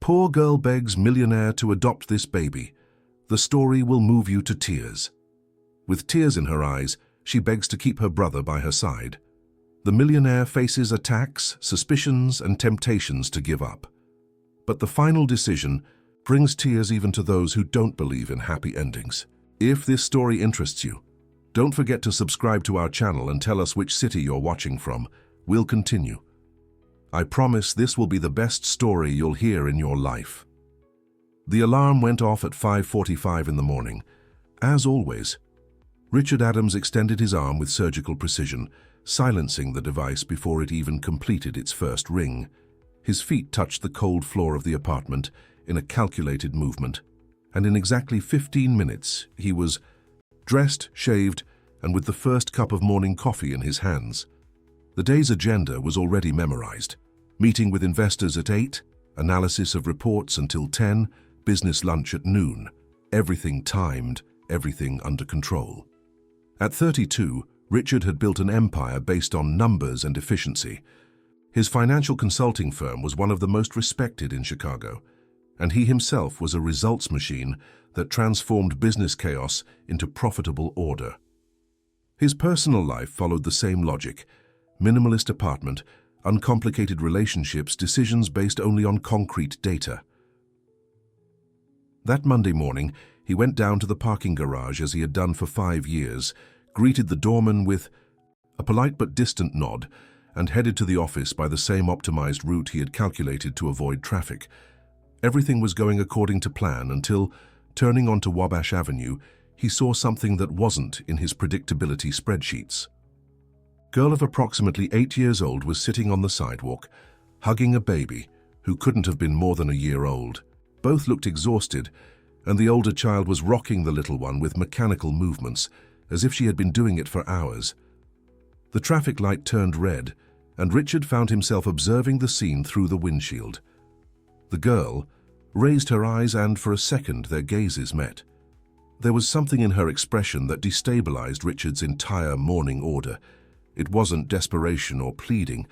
Poor girl begs millionaire to adopt this baby. The story will move you to tears. With tears in her eyes, she begs to keep her brother by her side. The millionaire faces attacks, suspicions, and temptations to give up. But the final decision brings tears even to those who don't believe in happy endings. If this story interests you, don't forget to subscribe to our channel and tell us which city you're watching from. We'll continue. I promise this will be the best story you'll hear in your life. The alarm went off at 5:45 in the morning. As always, Richard Adams extended his arm with surgical precision, silencing the device before it even completed its first ring. His feet touched the cold floor of the apartment in a calculated movement, and in exactly 15 minutes he was dressed, shaved, and with the first cup of morning coffee in his hands. The day's agenda was already memorized. Meeting with investors at 8, analysis of reports until 10, business lunch at noon. Everything timed, everything under control. At 32, Richard had built an empire based on numbers and efficiency. His financial consulting firm was one of the most respected in Chicago, and he himself was a results machine that transformed business chaos into profitable order. His personal life followed the same logic: minimalist apartment, uncomplicated relationships, decisions based only on concrete data. That Monday morning, he went down to the parking garage as he had done for 5 years, greeted the doorman with a polite but distant nod, and headed to the office by the same optimized route he had calculated to avoid traffic. Everything was going according to plan until, turning onto Wabash Avenue, he saw something that wasn't in his predictability spreadsheets. Girl of approximately 8 years old was sitting on the sidewalk, hugging a baby who couldn't have been more than a year old. Both looked exhausted, and the older child was rocking the little one with mechanical movements, as if she had been doing it for hours. The traffic light turned red, and Richard found himself observing the scene through the windshield. The girl raised her eyes, and for a second their gazes met. There was something in her expression that destabilized Richard's entire morning order. It wasn't desperation or pleading,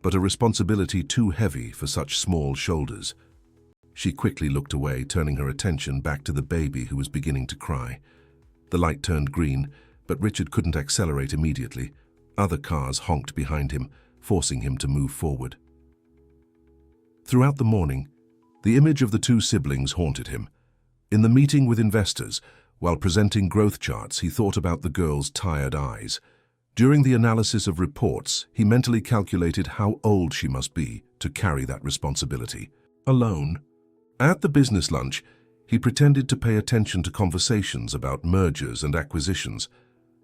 but a responsibility too heavy for such small shoulders. She quickly looked away, turning her attention back to the baby who was beginning to cry. The light turned green, but Richard couldn't accelerate immediately. Other cars honked behind him, forcing him to move forward. Throughout the morning, the image of the two siblings haunted him. In the meeting with investors, while presenting growth charts, he thought about the girl's tired eyes. During the analysis of reports, he mentally calculated how old she must be to carry that responsibility. Alone. At the business lunch, he pretended to pay attention to conversations about mergers and acquisitions,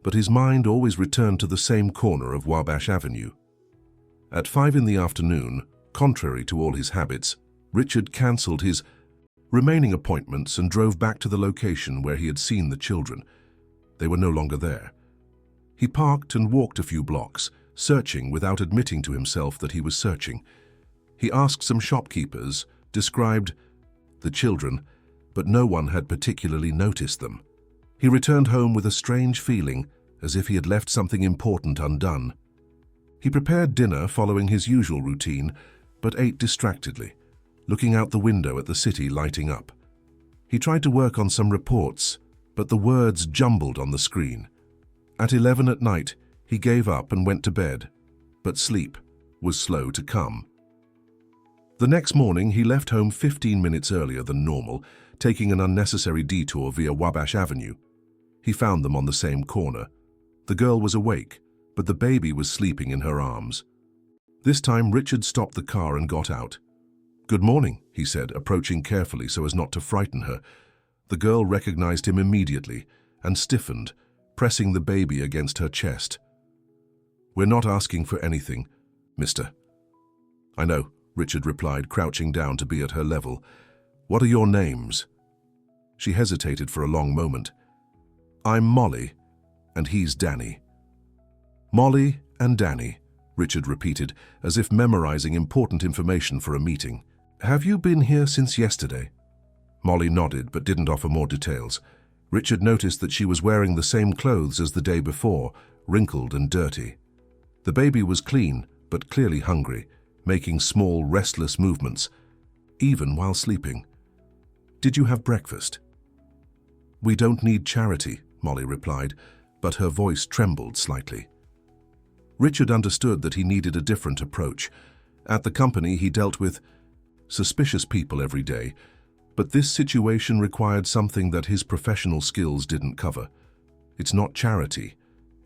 but his mind always returned to the same corner of Wabash Avenue. At 5 in the afternoon, contrary to all his habits, Richard cancelled his remaining appointments and drove back to the location where he had seen the children. They were no longer there. He parked and walked a few blocks, searching without admitting to himself that he was searching. He asked some shopkeepers, described the children, but no one had particularly noticed them. He returned home with a strange feeling, as if he had left something important undone. He prepared dinner following his usual routine, but ate distractedly, looking out the window at the city lighting up. He tried to work on some reports, but the words jumbled on the screen. At 11 at night, he gave up and went to bed, but sleep was slow to come. The next morning, he left home 15 minutes earlier than normal, taking an unnecessary detour via Wabash Avenue. He found them on the same corner. The girl was awake, but the baby was sleeping in her arms. This time, Richard stopped the car and got out. "Good morning," he said, approaching carefully so as not to frighten her. The girl recognized him immediately and stiffened, pressing the baby against her chest. "We're not asking for anything, mister." "I know," Richard replied, crouching down to be at her level. "What are your names?" She hesitated for a long moment. "I'm Molly, and he's Danny." "Molly and Danny," Richard repeated, as if memorizing important information for a meeting. "Have you been here since yesterday?" Molly nodded, but didn't offer more details. Richard noticed that she was wearing the same clothes as the day before, wrinkled and dirty. The baby was clean, but clearly hungry, making small, restless movements. even while sleeping. "Did you have breakfast?" "We don't need charity," Molly replied, but her voice trembled slightly. Richard understood that he needed a different approach. At the company, he dealt with suspicious people every day, but this situation required something that his professional skills didn't cover. "It's not charity.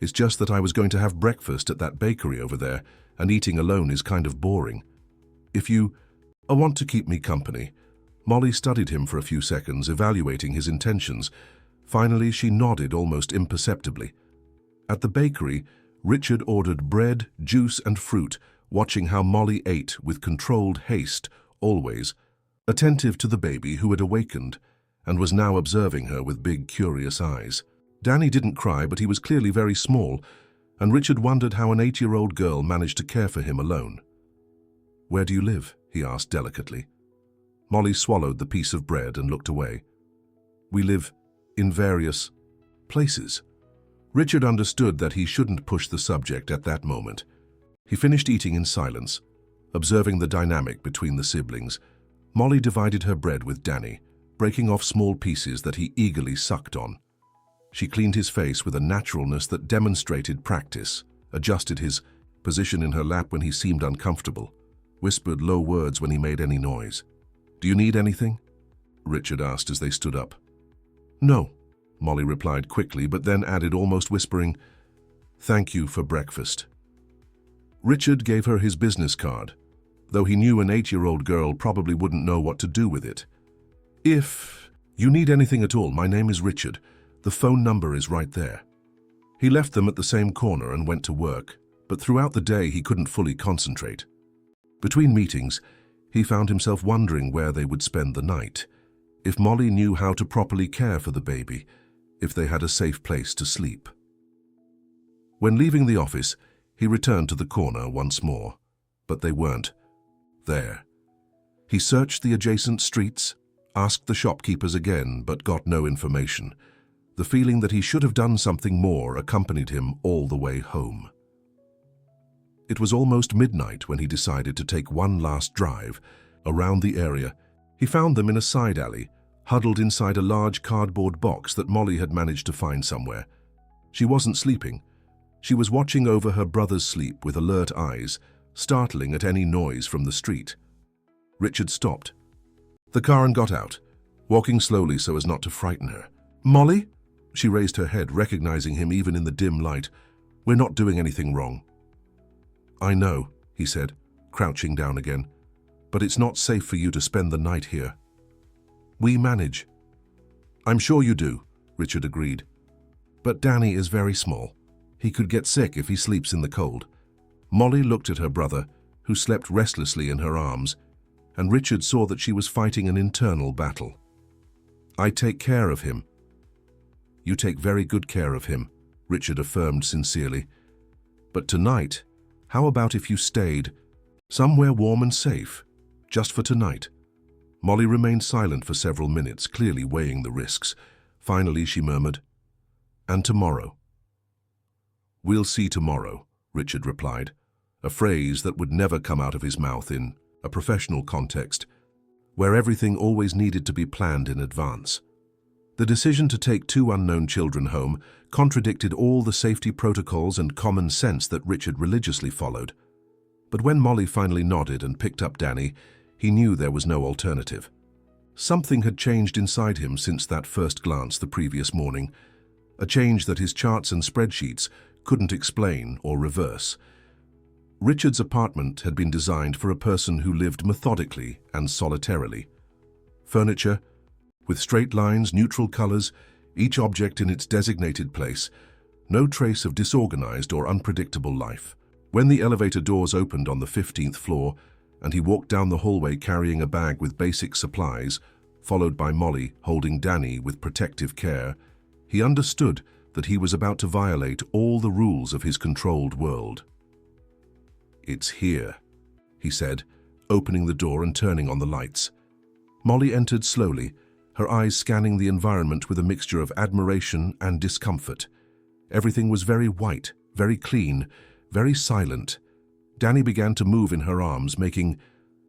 It's just that I was going to have breakfast at that bakery over there, and eating alone is kind of boring. If you want to keep me company." Molly studied him for a few seconds, evaluating his intentions. Finally, she nodded almost imperceptibly. At the bakery, Richard ordered bread, juice, and fruit, watching how Molly ate with controlled haste, always, attentive to the baby who had awakened and was now observing her with big, curious eyes. Danny didn't cry, but he was clearly very small, and Richard wondered how an 8-year-old girl managed to care for him alone. "Where do you live?" he asked delicately. Molly swallowed the piece of bread and looked away. "We live in various places." Richard understood that he shouldn't push the subject at that moment. He finished eating in silence, observing the dynamic between the siblings. Molly divided her bread with Danny, breaking off small pieces that he eagerly sucked on. She cleaned his face with a naturalness that demonstrated practice, adjusted his position in her lap when he seemed uncomfortable, whispered low words when he made any noise. "Do you need anything?" Richard asked as they stood up. "No," Molly replied quickly, but then added, almost whispering, "Thank you for breakfast." Richard gave her his business card, though he knew an 8-year-old girl probably wouldn't know what to do with it. "If you need anything at all, my name is Richard. The phone number is right there." He left them at the same corner and went to work, but throughout the day he couldn't fully concentrate. Between meetings, he found himself wondering where they would spend the night, if Molly knew how to properly care for the baby, if they had a safe place to sleep. When leaving the office, he returned to the corner once more, but they weren't there. He searched the adjacent streets, asked the shopkeepers again, but got no information. The feeling that he should have done something more accompanied him all the way home. It was almost midnight when he decided to take one last drive around the area. He found them in a side alley, huddled inside a large cardboard box that Molly had managed to find somewhere. She wasn't sleeping. She was watching over her brother's sleep with alert eyes, startling at any noise from the street. Richard stopped the car and got out, walking slowly so as not to frighten her. "Molly?" She raised her head, recognizing him even in the dim light. "We're not doing anything wrong." "I know," he said, crouching down again, "but it's not safe for you to spend the night here." "We manage." "I'm sure you do," Richard agreed. "But Danny is very small. He could get sick if he sleeps in the cold." Molly looked at her brother, who slept restlessly in her arms, and Richard saw that she was fighting an internal battle. "I take care of him." "You take very good care of him," Richard affirmed sincerely. "But tonight, how about if you stayed somewhere warm and safe, just for tonight?" Molly remained silent for several minutes, clearly weighing the risks. Finally, she murmured, "And tomorrow?" "We'll see tomorrow," Richard replied, a phrase that would never come out of his mouth in a professional context, where everything always needed to be planned in advance. The decision to take 2 unknown children home contradicted all the safety protocols and common sense that Richard religiously followed. But when Molly finally nodded and picked up Danny, he knew there was no alternative. Something had changed inside him since that first glance the previous morning, a change that his charts and spreadsheets couldn't explain or reverse. Richard's apartment had been designed for a person who lived methodically and solitarily. Furniture, with straight lines, neutral colors, each object in its designated place, no trace of disorganized or unpredictable life. When the elevator doors opened on the 15th floor, and he walked down the hallway carrying a bag with basic supplies, followed by Molly holding Danny with protective care, he understood that he was about to violate all the rules of his controlled world. "It's here," he said, opening the door and turning on the lights. Molly entered slowly, her eyes scanning the environment with a mixture of admiration and discomfort. Everything was very white, very clean, very silent. Danny began to move in her arms, making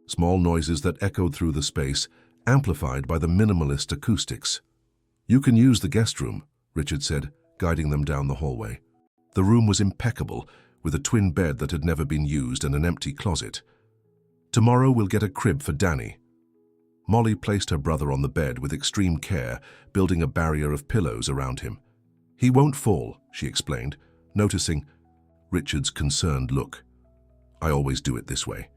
small noises that echoed through the space, amplified by the minimalist acoustics. "You can use the guest room," Richard said, guiding them down the hallway. The room was impeccable, with a twin bed that had never been used and an empty closet. "Tomorrow we'll get a crib for Danny." Molly placed her brother on the bed with extreme care, building a barrier of pillows around him. "He won't fall," she explained, noticing Richard's concerned look. "I always do it this way."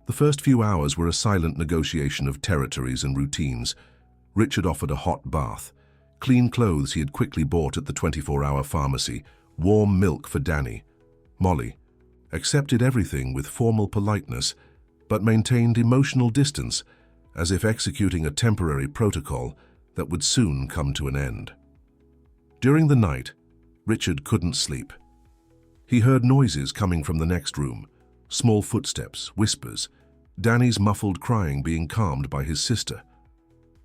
The first few hours were a silent negotiation of territories and routines. Richard offered a hot bath, clean clothes he had quickly bought at the 24-hour pharmacy, warm milk for Danny. Molly accepted everything with formal politeness, but maintained emotional distance, as if executing a temporary protocol that would soon come to an end. During the night, Richard couldn't sleep. He heard noises coming from the next room, small footsteps, whispers, Danny's muffled crying being calmed by his sister.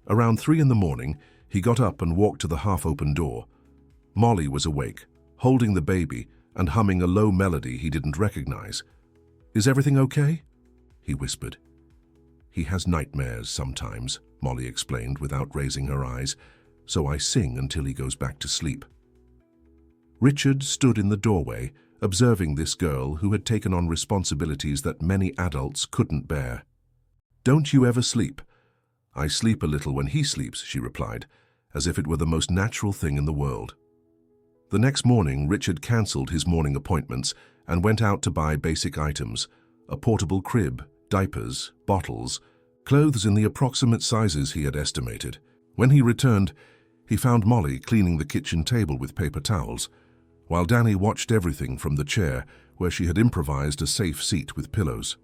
Around 3 in the morning, he got up and walked to the half-open door. Molly was awake, holding the baby and humming a low melody he didn't recognize. "Is everything okay?" he whispered. "He has nightmares sometimes," Molly explained without raising her eyes, "so I sing until he goes back to sleep." Richard stood in the doorway, observing this girl who had taken on responsibilities that many adults couldn't bear. "Don't you ever sleep?" "I sleep a little when he sleeps," she replied, as if it were the most natural thing in the world. The next morning, Richard cancelled his morning appointments and went out to buy basic items, a portable crib, diapers, bottles, clothes in the approximate sizes he had estimated. When he returned, he found Molly cleaning the kitchen table with paper towels, while Danny watched everything from the chair where she had improvised a safe seat with pillows.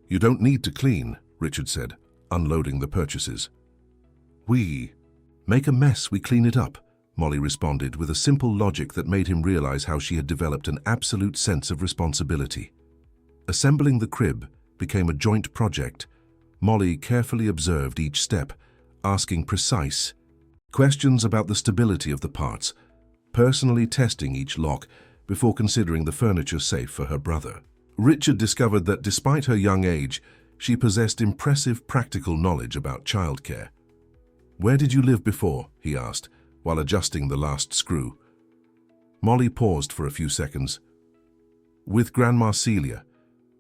"You don't need to clean," Richard said, unloading the purchases. "We make a mess, we clean it up," Molly responded with a simple logic that made him realize how she had developed an absolute sense of responsibility. Assembling the crib became a joint project. Molly carefully observed each step, asking precise questions about the stability of the parts, personally testing each lock before considering the furniture safe for her brother. Richard discovered that despite her young age, she possessed impressive practical knowledge about childcare. "Where did you live before?" he asked, while adjusting the last screw. Molly paused for a few seconds. "With Grandma Celia,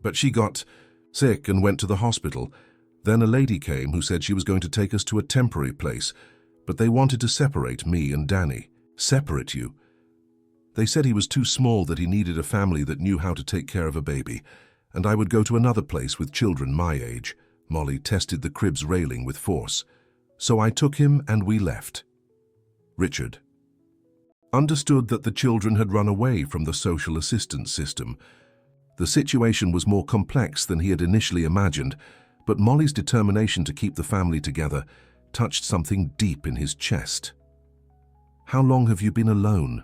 but she got sick and went to the hospital. Then a lady came who said she was going to take us to a temporary place, but they wanted to separate me and Danny." "Separate you?" "They said he was too small, that he needed a family that knew how to take care of a baby, and I would go to another place with children my age." Molly tested the crib's railing with force. "So I took him and we left." Richard understood that the children had run away from the social assistance system. The situation was more complex than he had initially imagined, but Molly's determination to keep the family together touched something deep in his chest. "How long have you been alone?"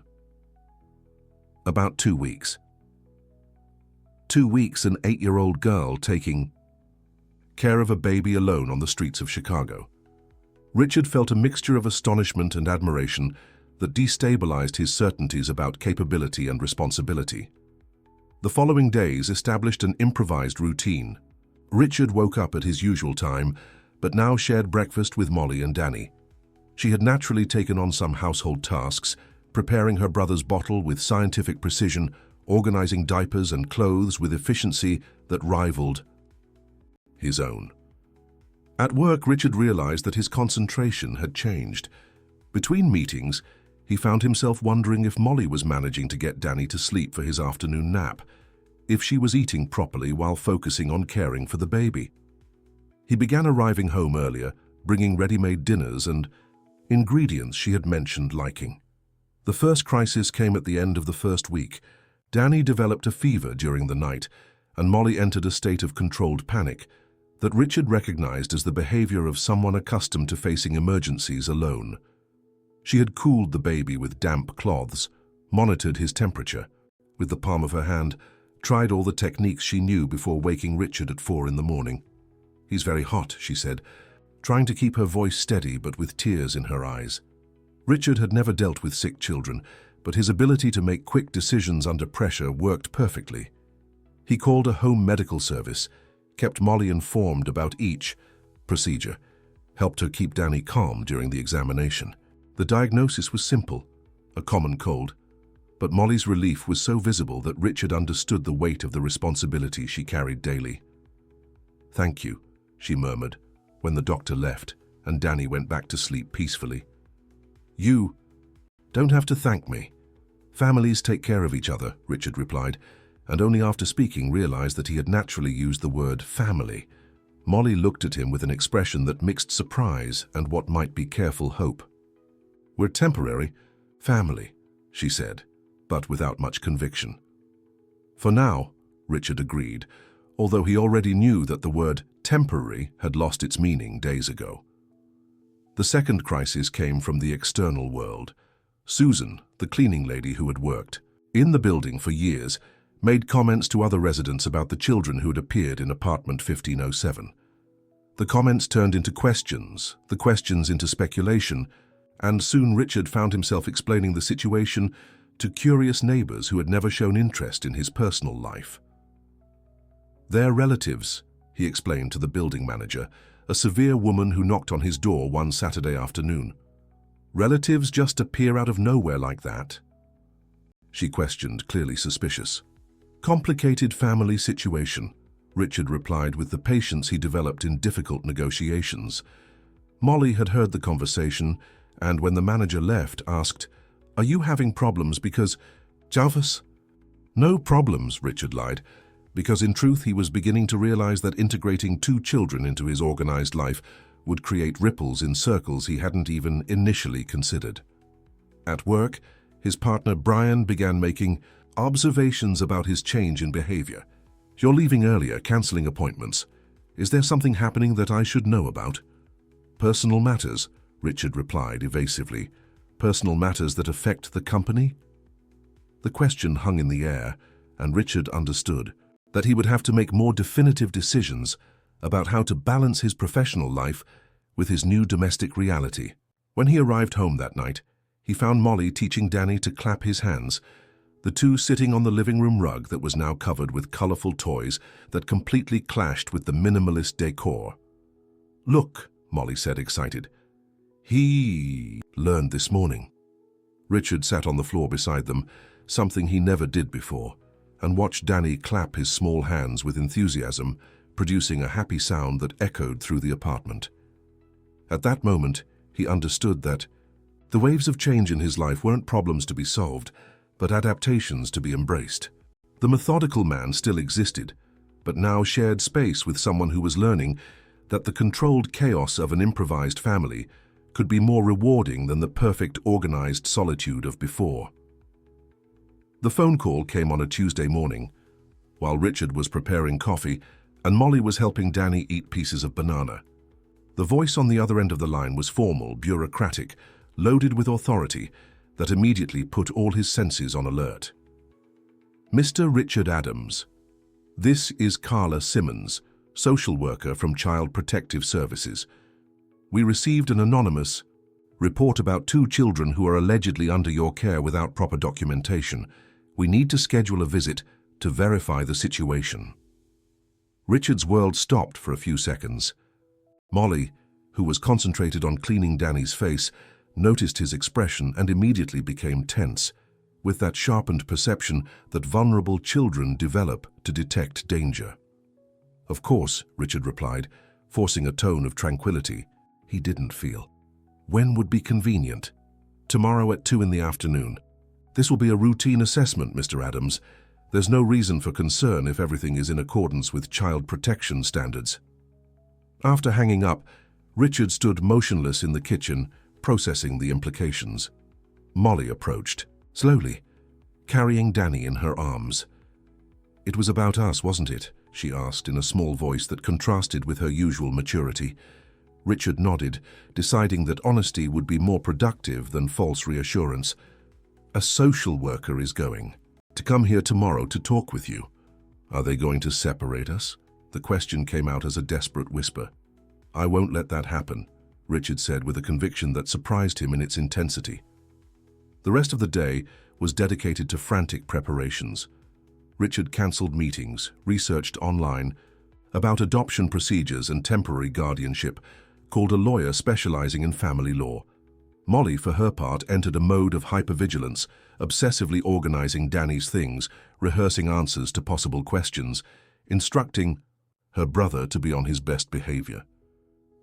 "About 2 weeks. 2 weeks, an 8-year-old girl taking care of a baby alone on the streets of Chicago." Richard felt a mixture of astonishment and admiration that destabilized his certainties about capability and responsibility. The following days established an improvised routine. Richard woke up at his usual time, but now shared breakfast with Molly and Danny. She had naturally taken on some household tasks, preparing her brother's bottle with scientific precision, organizing diapers and clothes with efficiency that rivaled his own. At work, Richard realized that his concentration had changed. Between meetings, he found himself wondering if Molly was managing to get Danny to sleep for his afternoon nap, if she was eating properly while focusing on caring for the baby. He began arriving home earlier, bringing ready-made dinners and ingredients she had mentioned liking. The first crisis came at the end of the first week. Danny developed a fever during the night, and Molly entered a state of controlled panic that Richard recognized as the behavior of someone accustomed to facing emergencies alone. She had cooled the baby with damp cloths, monitored his temperature with the palm of her hand, tried all the techniques she knew before waking Richard at 4 in the morning. "He's very hot," she said, trying to keep her voice steady but with tears in her eyes. Richard had never dealt with sick children, but his ability to make quick decisions under pressure worked perfectly. He called a home medical service, kept Molly informed about each procedure, helped her keep Danny calm during the examination. The diagnosis was simple, a common cold, but Molly's relief was so visible that Richard understood the weight of the responsibility she carried daily. "Thank you," she murmured when the doctor left and Danny went back to sleep peacefully. "You don't have to thank me. Families take care of each other," Richard replied, and only after speaking realized that he had naturally used the word family. Molly looked at him with an expression that mixed surprise and what might be careful hope. "We're temporary family," she said, but without much conviction. "For now," Richard agreed, although he already knew that the word temporary had lost its meaning days ago. The second crisis came from the external world. Susan, the cleaning lady who had worked in the building for years, made comments to other residents about the children who had appeared in apartment 1507. The comments turned into questions, the questions into speculation, and soon Richard found himself explaining the situation to curious neighbors who had never shown interest in his personal life. "They're relatives," he explained to the building manager, a severe woman who knocked on his door one Saturday afternoon. "Relatives just appear out of nowhere like that?" She questioned, clearly suspicious. "Complicated family situation," Richard replied with the patience he developed in difficult negotiations. Molly had heard the conversation and, when the manager left, asked, "Are you having problems because Jarvis?" "No problems," Richard lied, because in truth he was beginning to realize that integrating two children into his organized life would create ripples in circles he hadn't even initially considered. At work, his partner Brian began making observations about his change in behavior. "You're leaving earlier, canceling appointments. Is there something happening that I should know about?" "Personal matters," Richard replied evasively. "Personal matters that affect the company?" The question hung in the air, and Richard understood that he would have to make more definitive decisions about how to balance his professional life with his new domestic reality. When he arrived home that night, he found Molly teaching Danny to clap his hands, the two sitting on the living room rug that was now covered with colorful toys that completely clashed with the minimalist decor. "Look," Molly said, excited. "He learned this morning." Richard sat on the floor beside them, something he never did before, and watched Danny clap his small hands with enthusiasm, producing a happy sound that echoed through the apartment. At that moment, he understood that the waves of change in his life weren't problems to be solved, but adaptations to be embraced. The methodical man still existed, but now shared space with someone who was learning that the controlled chaos of an improvised family could be more rewarding than the perfect organized solitude of before. The phone call came on a Tuesday morning, while Richard was preparing coffee and Molly was helping Danny eat pieces of banana. The voice on the other end of the line was formal, bureaucratic, loaded with authority that immediately put all his senses on alert. "Mr. Richard Adams, this is Carla Simmons, social worker from Child Protective Services. We received an anonymous report about two children who are allegedly under your care without proper documentation. We need to schedule a visit to verify the situation." Richard's world stopped for a few seconds. Molly, who was concentrated on cleaning Danny's face, noticed his expression and immediately became tense, with that sharpened perception that vulnerable children develop to detect danger. "Of course," Richard replied, forcing a tone of tranquility he didn't feel. "When would be convenient?" "Tomorrow at 2 in the afternoon. This will be a routine assessment, Mr. Adams. There's no reason for concern if everything is in accordance with child protection standards." After hanging up, Richard stood motionless in the kitchen, processing the implications. Molly approached, slowly, carrying Danny in her arms. "It was about us, wasn't it?" she asked in a small voice that contrasted with her usual maturity. Richard nodded, deciding that honesty would be more productive than false reassurance. "A social worker is going to come here tomorrow to talk with you. Are they going to separate us?" The question came out as a desperate whisper. "I won't let that happen," Richard said with a conviction that surprised him in its intensity. The rest of the day was dedicated to frantic preparations. Richard cancelled meetings, researched online about adoption procedures and temporary guardianship, called a lawyer specializing in family law. Molly, for her part, entered a mode of hypervigilance, obsessively organizing Danny's things, rehearsing answers to possible questions, instructing her brother to be on his best behavior.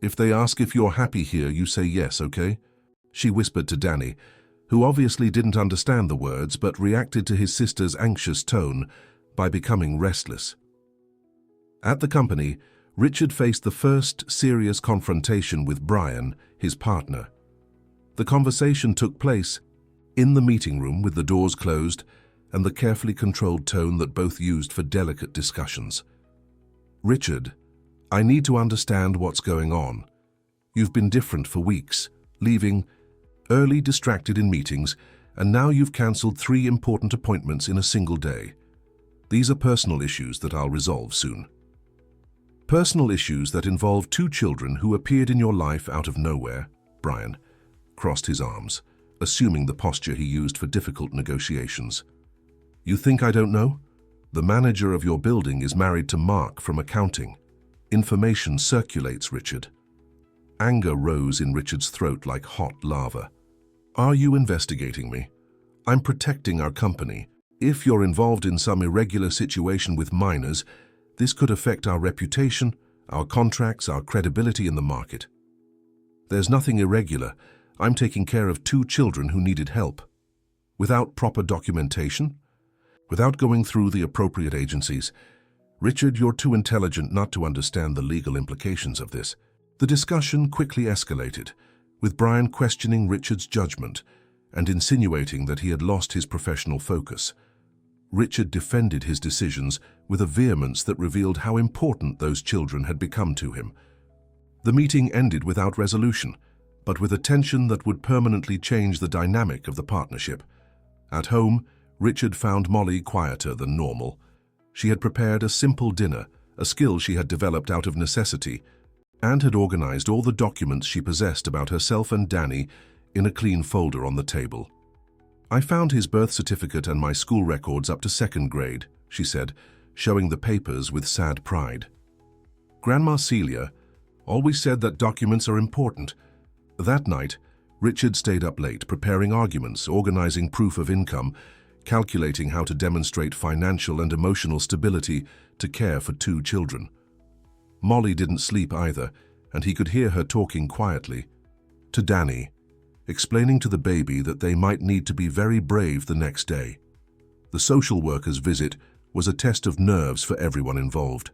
"If they ask if you're happy here, you say yes, okay?" she whispered to Danny, who obviously didn't understand the words but reacted to his sister's anxious tone by becoming restless. At the company, Richard faced the first serious confrontation with Brian, his partner. The conversation took place in the meeting room with the doors closed and the carefully controlled tone that both used for delicate discussions. "Richard, I need to understand what's going on. You've been different for weeks, leaving early, distracted in meetings, and now you've cancelled 3 important appointments in a single day. These are personal issues that I'll resolve soon." Personal issues that involve 2 children who appeared in your life out of nowhere. Brian crossed his arms, assuming the posture he used for difficult negotiations. "You think I don't know? The manager of your building is married to Mark from accounting. Information circulates, Richard." Anger rose in Richard's throat like hot lava. "Are you investigating me? I'm protecting our company. If you're involved in some irregular situation with minors, this could affect our reputation, our contracts, our credibility in the market." "There's nothing irregular. I'm taking care of 2 children who needed help. Without proper documentation? Without going through the appropriate agencies? Richard, you're too intelligent not to understand the legal implications of this." The discussion quickly escalated, with Brian questioning Richard's judgment and insinuating that he had lost his professional focus. Richard defended his decisions with a vehemence that revealed how important those children had become to him. The meeting ended without resolution, but with a tension that would permanently change the dynamic of the partnership. At home, Richard found Molly quieter than normal. She had prepared a simple dinner, a skill she had developed out of necessity, and had organized all the documents she possessed about herself and Danny in a clean folder on the table. "I found his birth certificate and my school records up to 2nd grade, she said, showing the papers with sad pride. "Grandma Celia always said that documents are important." That night, Richard stayed up late, preparing arguments, organizing proof of income, calculating how to demonstrate financial and emotional stability to care for 2 children. Molly didn't sleep either, and he could hear her talking quietly to Danny, explaining to the baby that they might need to be very brave the next day. The social worker's visit was a test of nerves for everyone involved.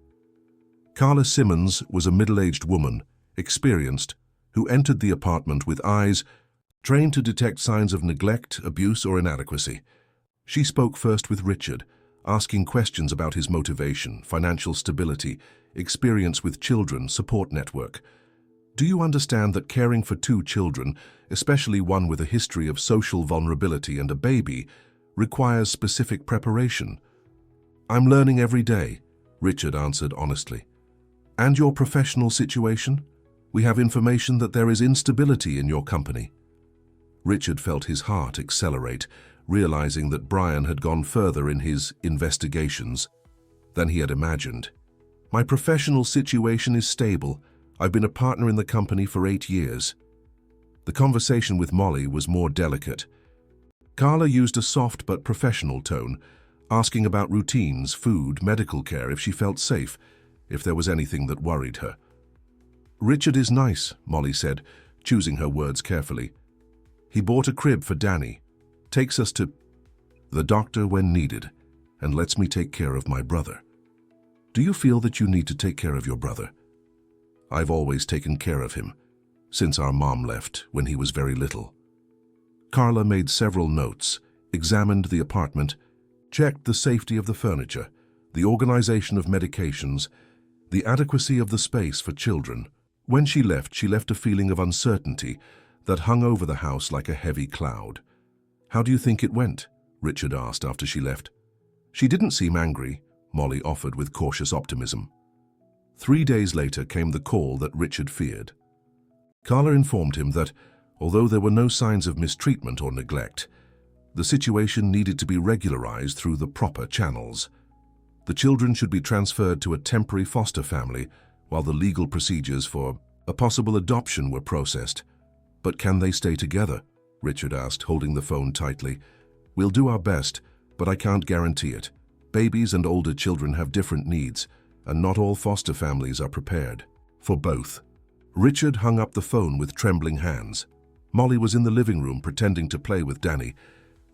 Carla Simmons was a middle-aged woman, experienced, who entered the apartment with eyes trained to detect signs of neglect, abuse, or inadequacy. She spoke first with Richard, asking questions about his motivation, financial stability, experience with children, support network. "Do you understand that caring for 2 children, especially one with a history of social vulnerability and a baby, requires specific preparation?" "I'm learning every day," Richard answered honestly. "And your professional situation? We have information that there is instability in your company." Richard felt his heart accelerate, realizing that Brian had gone further in his investigations than he had imagined. "My professional situation is stable. I've been a partner in the company for 8 years. The conversation with Molly was more delicate. Carla used a soft but professional tone, asking about routines, food, medical care, if she felt safe, if there was anything that worried her. "Richard is nice," Molly said, choosing her words carefully. "He bought a crib for Danny, takes us to the doctor when needed, and lets me take care of my brother." "Do you feel that you need to take care of your brother?" "I've always taken care of him, since our mom left when he was very little." Carla made several notes, examined the apartment, checked the safety of the furniture, the organization of medications, the adequacy of the space for children. When she left a feeling of uncertainty that hung over the house like a heavy cloud. "How do you think it went?" Richard asked after she left. "She didn't seem angry," Molly offered with cautious optimism. 3 days later came the call that Richard feared. Carla informed him that, although there were no signs of mistreatment or neglect, the situation needed to be regularized through the proper channels. The children should be transferred to a temporary foster family while the legal procedures for a possible adoption were processed. But can they stay together? Richard asked, holding the phone tightly. We'll do our best, but I can't guarantee it. Babies and older children have different needs, and not all foster families are prepared for both. Richard hung up the phone with trembling hands. Molly was in the living room pretending to play with Danny,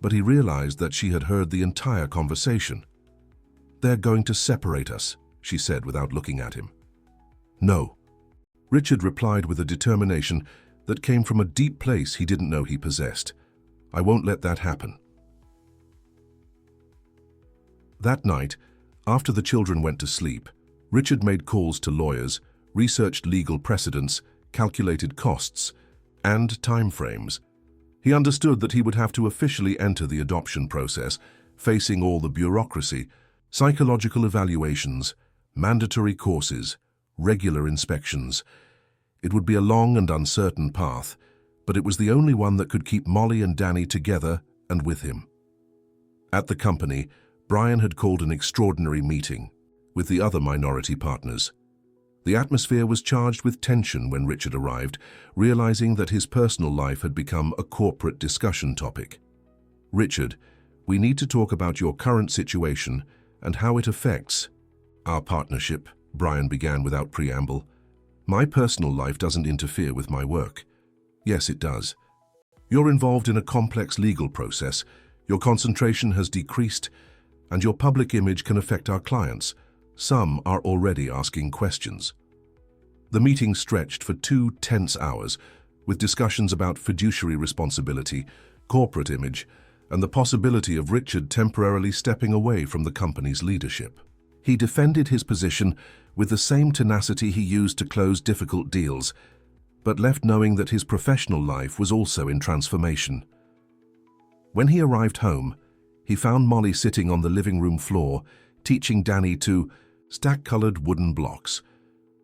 but he realized that she had heard the entire conversation. They're going to separate us, she said without looking at him. No. Richard replied with a determination that came from a deep place he didn't know he possessed. I won't let that happen. That night, after the children went to sleep, Richard made calls to lawyers, researched legal precedents, calculated costs, and timeframes. He understood that he would have to officially enter the adoption process, facing all the bureaucracy, psychological evaluations, mandatory courses, regular inspections. It would be a long and uncertain path, but it was the only one that could keep Molly and Danny together and with him. At the company, Brian had called an extraordinary meeting with the other minority partners. The atmosphere was charged with tension when Richard arrived, realizing that his personal life had become a corporate discussion topic. Richard, we need to talk about your current situation and how it affects our partnership, Brian began without preamble. My personal life doesn't interfere with my work. Yes, it does. You're involved in a complex legal process, your concentration has decreased, and your public image can affect our clients. Some are already asking questions. The meeting stretched for 2 tense hours, with discussions about fiduciary responsibility, corporate image, and the possibility of Richard temporarily stepping away from the company's leadership. He defended his position with the same tenacity he used to close difficult deals, but left knowing that his professional life was also in transformation. When he arrived home, he found Molly sitting on the living room floor, teaching Danny to stack colored wooden blocks.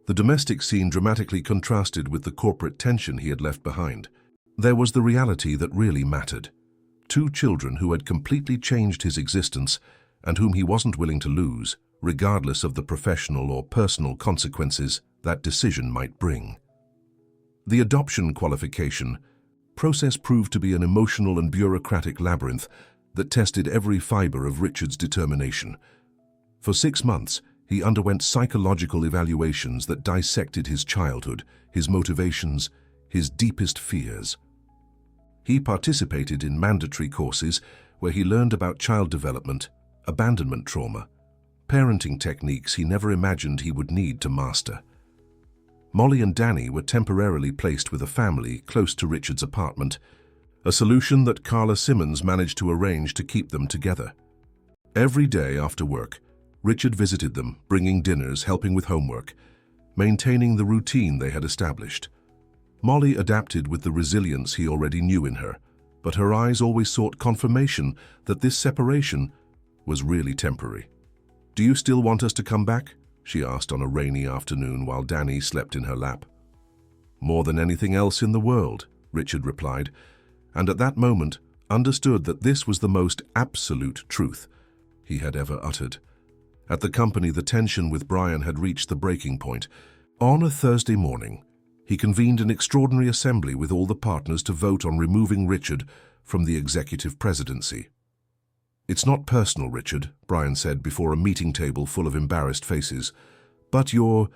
The domestic scene dramatically contrasted with the corporate tension he had left behind. There was the reality that really mattered. 2 children who had completely changed his existence and whom he wasn't willing to lose, regardless of the professional or personal consequences that decision might bring. The adoption qualification process proved to be an emotional and bureaucratic labyrinth that tested every fiber of Richard's determination. For 6 months, he underwent psychological evaluations that dissected his childhood, his motivations, his deepest fears. He participated in mandatory courses where he learned about child development, abandonment trauma, parenting techniques he never imagined he would need to master. Molly and Danny were temporarily placed with a family close to Richard's apartment, a solution that Carla Simmons managed to arrange to keep them together. Every day after work, Richard visited them, bringing dinners, helping with homework, maintaining the routine they had established. Molly adapted with the resilience he already knew in her, but her eyes always sought confirmation that this separation was really temporary. "Do you still want us to come back?" she asked on a rainy afternoon while Danny slept in her lap. "More than anything else in the world," Richard replied, and at that moment understood that this was the most absolute truth he had ever uttered. At the company, the tension with Brian had reached the breaking point. On a Thursday morning, he convened an extraordinary assembly with all the partners to vote on removing Richard from the executive presidency. "It's not personal, Richard," Brian said before a meeting table full of embarrassed faces, "but your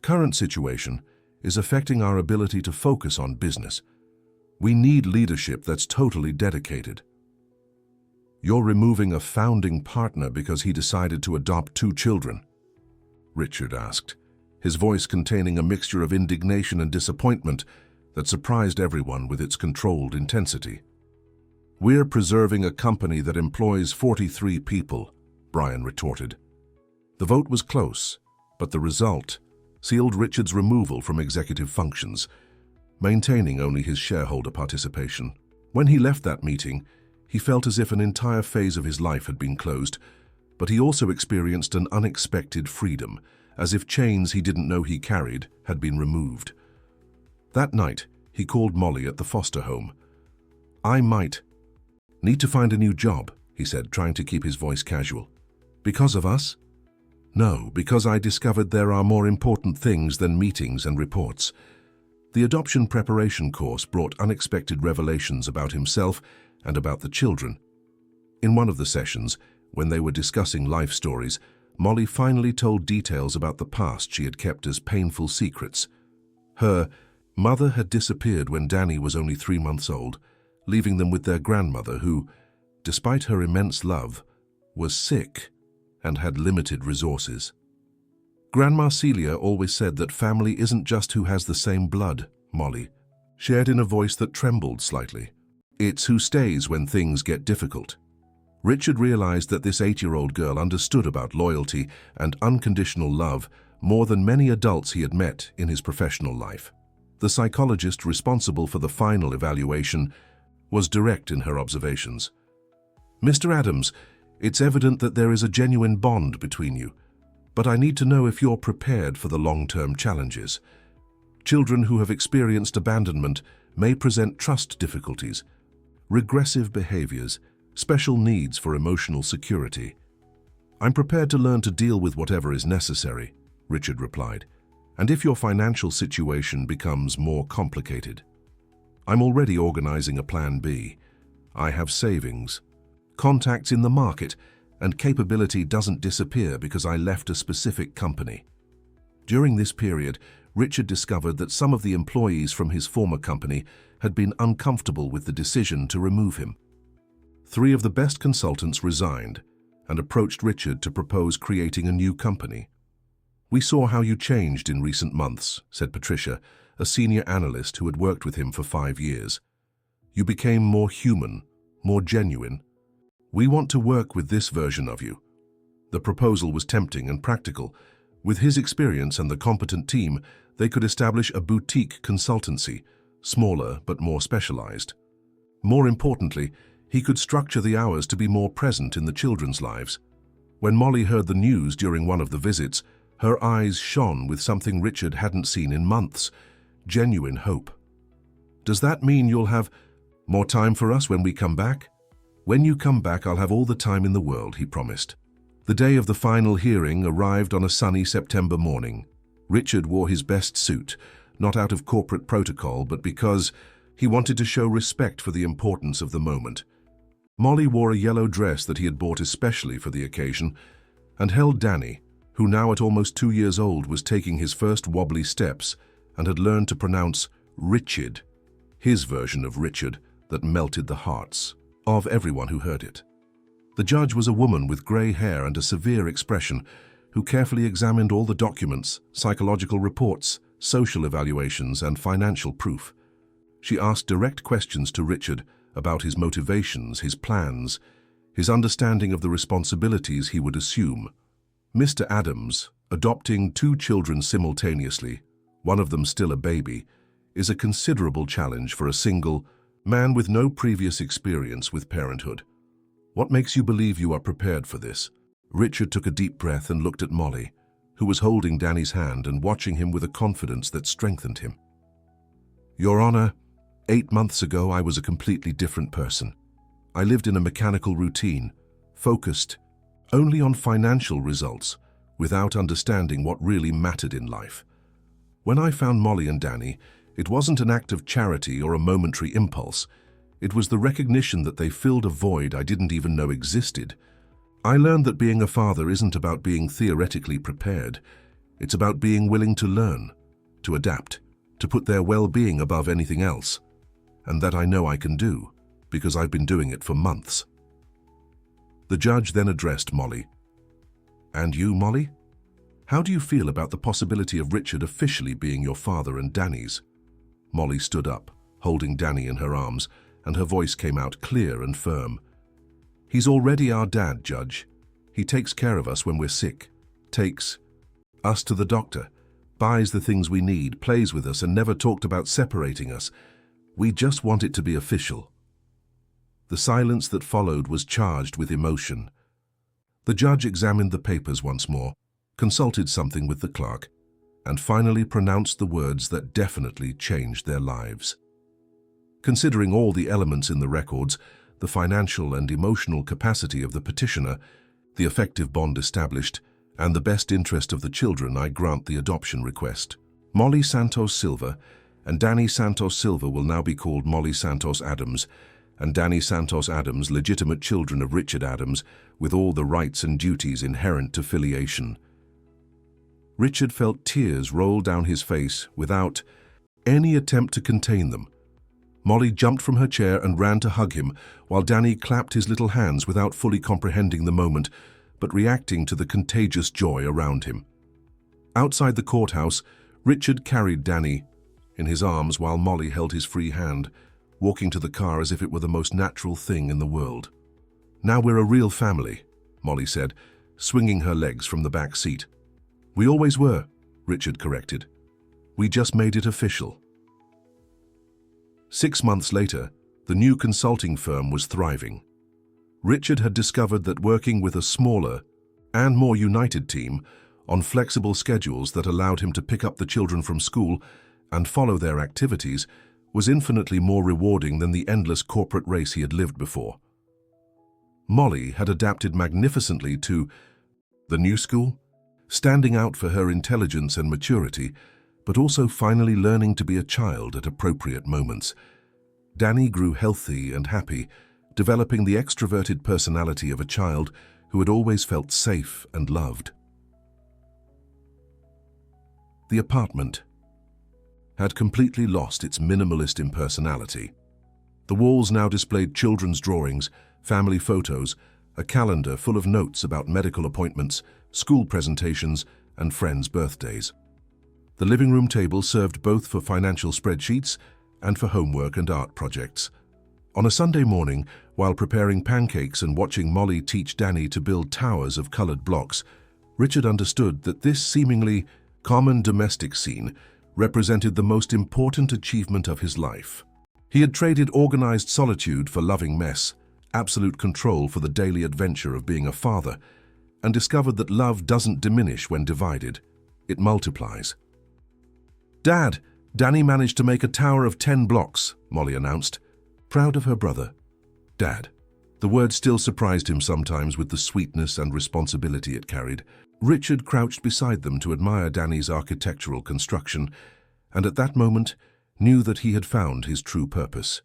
current situation is affecting our ability to focus on business. We need leadership that's totally dedicated." "You're removing a founding partner because he decided to adopt 2 children?" Richard asked, his voice containing a mixture of indignation and disappointment that surprised everyone with its controlled intensity. "We're preserving a company that employs 43 people," Brian retorted. The vote was close, but the result sealed Richard's removal from executive functions, maintaining only his shareholder participation. When he left that meeting, he felt as if an entire phase of his life had been closed, but he also experienced an unexpected freedom, as if chains he didn't know he carried had been removed. That night, he called Molly at the foster home. "I might need to find a new job," he said, trying to keep his voice casual. "Because of us?" No, because I discovered there are more important things than meetings and reports. The adoption preparation course brought unexpected revelations about himself and about the children. In one of the sessions, when they were discussing life stories, Molly finally told details about the past she had kept as painful secrets. Her mother had disappeared when Danny was only 3 months old, leaving them with their grandmother who, despite her immense love, was sick and had limited resources. Grandma Celia always said that family isn't just who has the same blood, Molly shared in a voice that trembled slightly. It's who stays when things get difficult. Richard realized that this 8-year-old girl understood about loyalty and unconditional love more than many adults he had met in his professional life. The psychologist responsible for the final evaluation was direct in her observations. "Mr. Adams, it's evident that there is a genuine bond between you, but I need to know if you're prepared for the long-term challenges. Children who have experienced abandonment may present trust difficulties, regressive behaviors, special needs for emotional security. I'm prepared to learn to deal with whatever is necessary," Richard replied. "And if your financial situation becomes more complicated, I'm already organizing a plan B. I have savings, contacts in the market, and capability doesn't disappear because I left a specific company." During this period, Richard discovered that some of the employees from his former company had been uncomfortable with the decision to remove him. 3 of the best consultants resigned and approached Richard to propose creating a new company. "We saw how you changed in recent months," said Patricia, a senior analyst who had worked with him for 5 years. "You became more human, more genuine. We want to work with this version of you." The proposal was tempting and practical. With his experience and the competent team, they could establish a boutique consultancy, smaller but more specialized. More importantly, he could structure the hours to be more present in the children's lives. When Molly heard the news during one of the visits, her eyes shone with something Richard hadn't seen in months: genuine hope. "Does that mean you'll have more time for us when we come back?" "When you come back, I'll have all the time in the world," he promised. The day of the final hearing arrived on a sunny September morning. Richard wore his best suit, not out of corporate protocol, but because he wanted to show respect for the importance of the moment. Molly wore a yellow dress that he had bought especially for the occasion, and held Danny, who now at almost 2 years old was taking his first wobbly steps and had learned to pronounce Richard, his version of Richard that melted the hearts of everyone who heard it. The judge was a woman with grey hair and a severe expression who carefully examined all the documents, psychological reports, social evaluations, and financial proof. She asked direct questions to Richard about his motivations, his plans, his understanding of the responsibilities he would assume. Mr. Adams, adopting 2 children simultaneously, one of them still a baby, is a considerable challenge for a single man with no previous experience with parenthood. What makes you believe you are prepared for this? Richard took a deep breath and looked at Molly, who was holding Danny's hand and watching him with a confidence that strengthened him. Your Honor, 8 months ago I was a completely different person. I lived in a mechanical routine, focused only on financial results, without understanding what really mattered in life. When I found Molly and Danny, it wasn't an act of charity or a momentary impulse. It was the recognition that they filled a void I didn't even know existed. I learned that being a father isn't about being theoretically prepared. It's about being willing to learn, to adapt, to put their well-being above anything else. And that I know I can do, because I've been doing it for months. The judge then addressed Molly. And you, Molly? How do you feel about the possibility of Richard officially being your father and Danny's? Molly stood up, holding Danny in her arms, and her voice came out clear and firm. He's already our dad, Judge. He takes care of us when we're sick, takes us to the doctor, buys the things we need, plays with us, and never talked about separating us. We just want it to be official. The silence that followed was charged with emotion. The judge examined the papers once more, consulted something with the clerk, and finally pronounced the words that definitely changed their lives. Considering all the elements in the records, the financial and emotional capacity of the petitioner, the effective bond established, and the best interest of the children, I grant the adoption request. Molly Santos Silva and Danny Santos Silva will now be called Molly Santos Adams and Danny Santos Adams, legitimate children of Richard Adams, with all the rights and duties inherent to filiation." Richard felt tears roll down his face without any attempt to contain them. Molly jumped from her chair and ran to hug him, while Danny clapped his little hands without fully comprehending the moment, but reacting to the contagious joy around him. Outside the courthouse, Richard carried Danny in his arms while Molly held his free hand, walking to the car as if it were the most natural thing in the world. "Now we're a real family," Molly said, swinging her legs from the back seat. "We always were," Richard corrected. "We just made it official." 6 months later, the new consulting firm was thriving. Richard had discovered that working with a smaller and more united team on flexible schedules that allowed him to pick up the children from school and follow their activities was infinitely more rewarding than the endless corporate race he had lived before. Molly had adapted magnificently to the new school, standing out for her intelligence and maturity, but also finally learning to be a child at appropriate moments. Danny grew healthy and happy, developing the extroverted personality of a child who had always felt safe and loved. The apartment had completely lost its minimalist impersonality. The walls now displayed children's drawings, family photos, a calendar full of notes about medical appointments, school presentations, and friends' birthdays. The living room table served both for financial spreadsheets and for homework and art projects. On a Sunday morning, while preparing pancakes and watching Molly teach Danny to build towers of colored blocks, Richard understood that this seemingly common domestic scene represented the most important achievement of his life. He had traded organized solitude for loving mess, absolute control for the daily adventure of being a father, and discovered that love doesn't diminish when divided, it multiplies. "Dad, Danny managed to make a tower of 10 blocks, Molly announced, proud of her brother. "Dad." The word still surprised him sometimes with the sweetness and responsibility it carried. Richard crouched beside them to admire Danny's architectural construction, and at that moment knew that he had found his true purpose.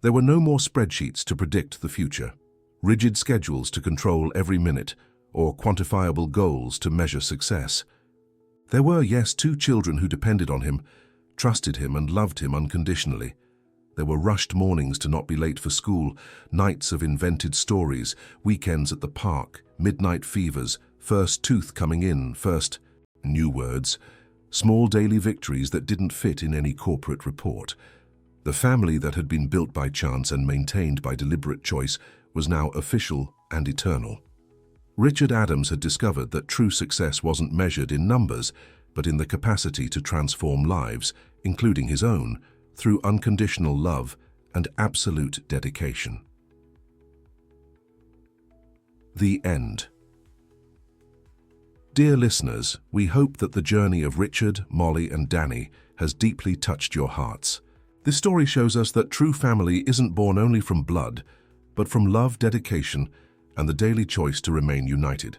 There were no more spreadsheets to predict the future, rigid schedules to control every minute, or quantifiable goals to measure success. There were, yes, 2 children who depended on him, trusted him and loved him unconditionally. There were rushed mornings to not be late for school, nights of invented stories, weekends at the park, midnight fevers, first tooth coming in, first new words, small daily victories that didn't fit in any corporate report. The family that had been built by chance and maintained by deliberate choice was now official and eternal. Richard Adams had discovered that true success wasn't measured in numbers, but in the capacity to transform lives, including his own, through unconditional love and absolute dedication. The end. Dear listeners, we hope that the journey of Richard, Molly, and Danny has deeply touched your hearts. This story shows us that true family isn't born only from blood, but from love, dedication, and the daily choice to remain united.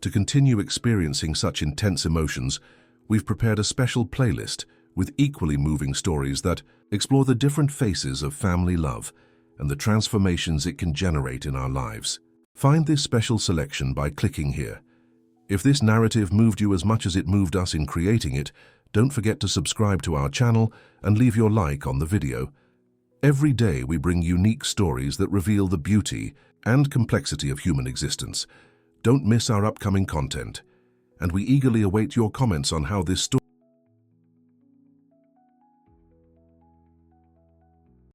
To continue experiencing such intense emotions, we've prepared a special playlist with equally moving stories that explore the different faces of family love and the transformations it can generate in our lives. Find this special selection by clicking here. If this narrative moved you as much as it moved us in creating it, don't forget to subscribe to our channel and leave your like on the video. Every day we bring unique stories that reveal the beauty and complexity of human existence. Don't miss our upcoming content, and we eagerly await your comments on how this story